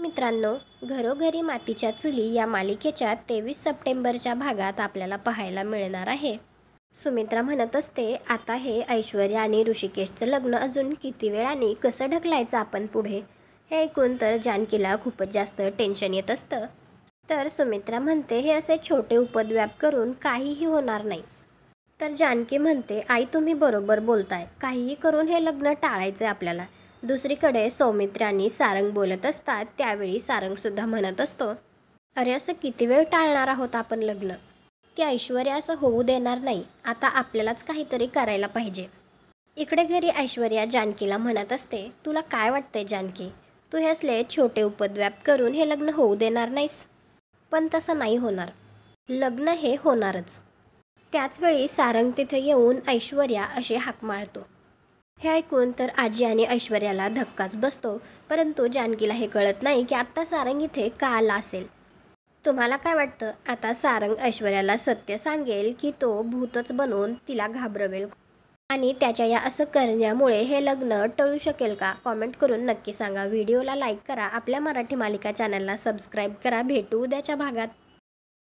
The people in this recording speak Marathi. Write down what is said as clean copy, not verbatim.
मित्रांनो, घरोघरी मातीच्या चुली या मालिकेच्या 23 सप्टेंबरच्या भागात आपल्याला पाहायला मिळणार आहे. सुमित्रा म्हणत असते, आता हे ऐश्वर्या आणि ऋषिकेशचं लग्न अजून किती वेळाने कसं ढकलायचं आपण पुढे. हे ऐकून तर जानकीला खूपच जास्त टेन्शन येत असतं. तर सुमित्रा म्हणते, हे असे छोटे उपद्व्याप करून काहीही होणार नाही. तर जानकी म्हणते, आई तुम्ही बरोबर बोलताय, काहीही करून हे लग्न टाळायचं आपल्याला. दुसरीकडे सौमित्र आणि सारंग बोलत असतात. त्यावेळी सारंगसुद्धा म्हणत असतो, अरे असं किती वेळ टाळणार आहोत आपण लग्न. ती ऐश्वर्या असं होऊ देणार नाही. आता आपल्यालाच काहीतरी करायला पाहिजे. इकडे घरी ऐश्वर्या जानकीला म्हणत असते, तुला काय वाटतंय जानकी, तू हे असले छोटे उपद्व्याप करून हे लग्न होऊ देणार नाहीस. पण तसं नाही होणार, लग्न हे होणारच. त्याचवेळी सारंग तिथे येऊन ऐश्वर्या असे हाक मारतो. हे ऐकून तर आजी आणि ऐश्वर्याला धक्काच बसतो. परंतु जानकीला हे कळत नाही की आत्ता सारंग इथे का आला असेल. तुम्हाला काय वाटतं, आता सारंग ऐश्वर्याला सत्य सांगेल की तो भूतच बनवून तिला घाबरवेल आणि त्याच्या या असं करण्यामुळे हे लग्न टळू शकेल का? कॉमेंट करून नक्की सांगा. व्हिडिओला लाईक करा. आपल्या मराठी मालिका चॅनलला सबस्क्राईब करा. भेटू उद्याच्या भागात.